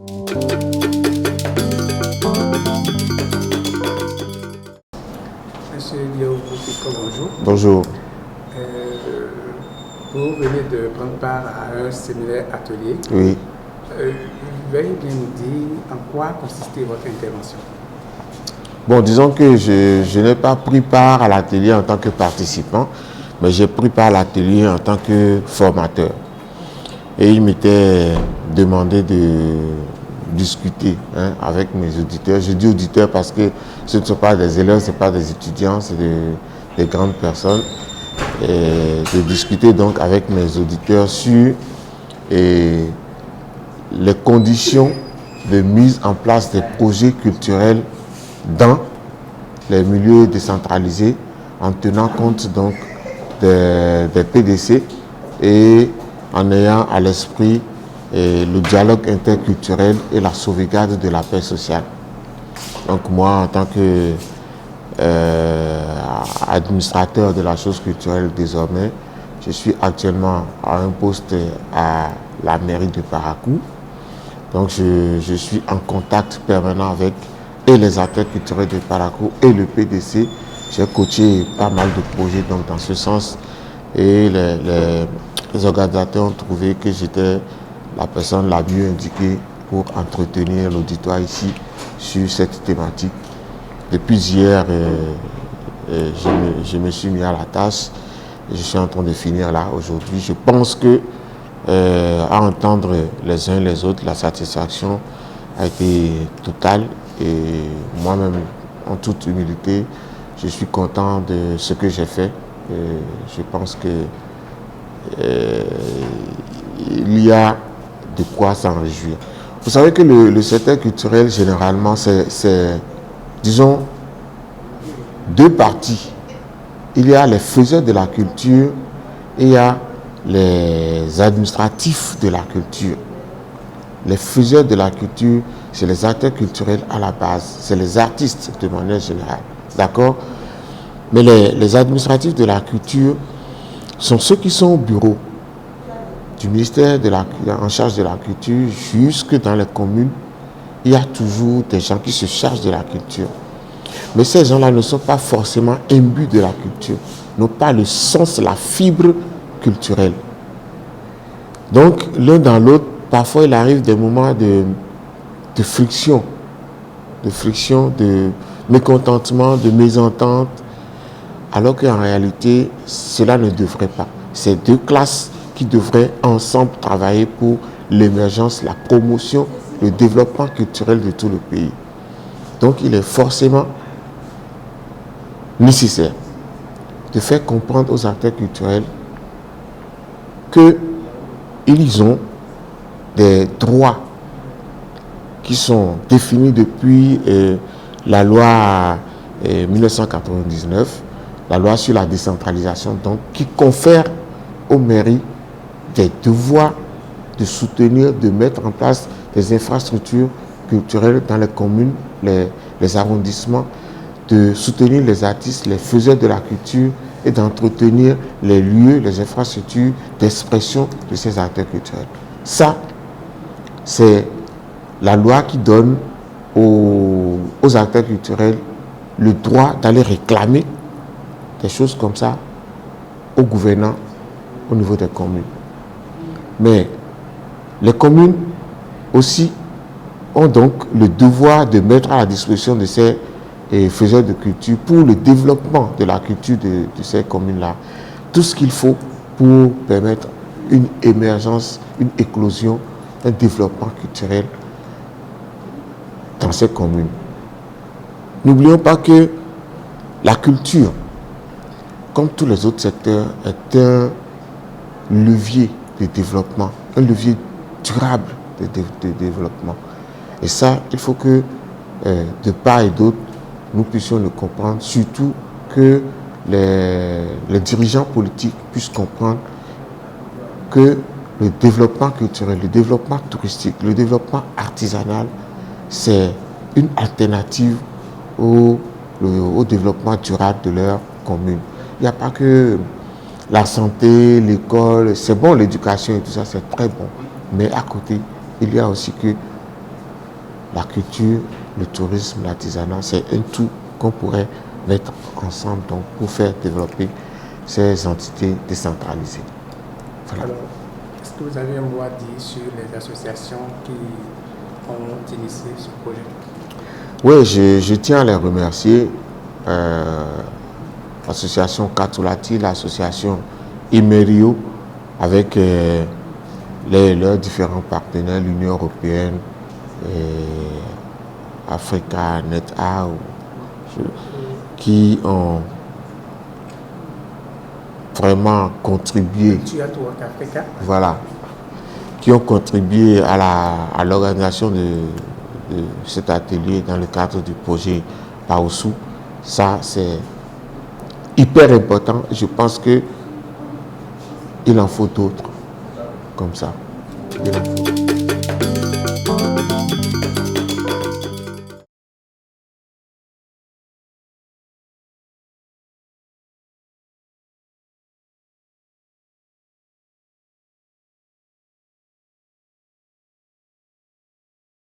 Monsieur Diaw Boufiko, bonjour. Bonjour. Vous venez de prendre part à un séminaire atelier. Oui. Veuillez bien nous dire en quoi consistait votre intervention. Bon, disons que je n'ai pas pris part à l'atelier en tant que participant, mais j'ai pris part à l'atelier en tant que formateur. Et il m'était demandé de discuter avec mes auditeurs. Je dis auditeurs parce que ce ne sont pas des élèves, ce ne sont pas des étudiants, c'est des grandes personnes. Et de discuter donc avec mes auditeurs sur les conditions de mise en place des projets culturels dans les milieux décentralisés en tenant compte donc des PDC et en ayant à l'esprit le dialogue interculturel et la sauvegarde de la paix sociale. Donc moi, en tant que administrateur de la chose culturelle désormais, je suis actuellement à un poste à la mairie de Parakou. Donc je suis en contact permanent avec et les acteurs culturels de Parakou et le PDC. J'ai coaché pas mal de projets donc dans ce sens et les organisateurs ont trouvé que j'étais la personne la mieux indiquée pour entretenir l'auditoire ici sur cette thématique. Depuis hier, je me suis mis à la tâche et je suis en train de finir là aujourd'hui. Je pense que à entendre les uns les autres, la satisfaction a été totale et moi-même, en toute humilité, je suis content de ce que j'ai fait. Je pense que il y a de quoi s'en réjouir. Vous savez que le secteur culturel, généralement, c'est, disons, deux parties. Il y a les faiseurs de la culture et il y a les administratifs de la culture. Les faiseurs de la culture, c'est les acteurs culturels à la base, c'est les artistes de manière générale, d'accord? Mais les administratifs de la culture sont ceux qui sont au bureau du ministère en charge de la culture, jusque dans les communes. Il y a toujours des gens qui se chargent de la culture. Mais ces gens-là ne sont pas forcément imbus de la culture, n'ont pas le sens, la fibre culturelle. Donc, l'un dans l'autre, parfois il arrive des moments de friction, de mécontentement, de mésentente, alors qu'en réalité, cela ne devrait pas. C'est deux classes qui devraient ensemble travailler pour l'émergence, la promotion, le développement culturel de tout le pays. Donc, il est forcément nécessaire de faire comprendre aux acteurs culturels qu'ils ont des droits qui sont définis depuis la loi 1999, la loi sur la décentralisation, donc qui confère aux mairies des devoirs de soutenir, de mettre en place des infrastructures culturelles dans les communes, les arrondissements, de soutenir les artistes, les faiseurs de la culture et d'entretenir les lieux, les infrastructures d'expression de ces acteurs culturels. Ça, c'est la loi qui donne aux acteurs culturels le droit d'aller réclamer des choses comme ça aux gouvernants au niveau des communes. Mais les communes aussi ont donc le devoir de mettre à la disposition de ces faiseurs de culture pour le développement de la culture de ces communes-là tout ce qu'il faut pour permettre une émergence, une éclosion, un développement culturel dans ces communes. N'oublions pas que la culture, comme tous les autres secteurs, est un levier de développement, un levier durable de développement. Et ça, il faut que de part et d'autre, nous puissions le comprendre, surtout que les dirigeants politiques puissent comprendre que le développement culturel, le développement touristique, le développement artisanal, c'est une alternative au développement durable de leur commune. Il n'y a pas que la santé, l'école, c'est bon, l'éducation et tout ça, c'est très bon. Mais à côté, il y a aussi que la culture, le tourisme, l'artisanat, c'est un tout qu'on pourrait mettre ensemble donc, pour faire développer ces entités décentralisées. Voilà. Alors, est-ce que vous avez un mot à dire sur les associations qui ont initié ce projet? Oui, je tiens à les remercier. L'association Katulati, l'association Imerio, avec leurs différents partenaires, l'Union européenne, Africa Net Art, qui ont vraiment contribué. Voilà, qui ont contribué à l'organisation de cet atelier dans le cadre du projet Paosu. Ça, c'est hyper important. Je pense qu'il en faut d'autres comme ça.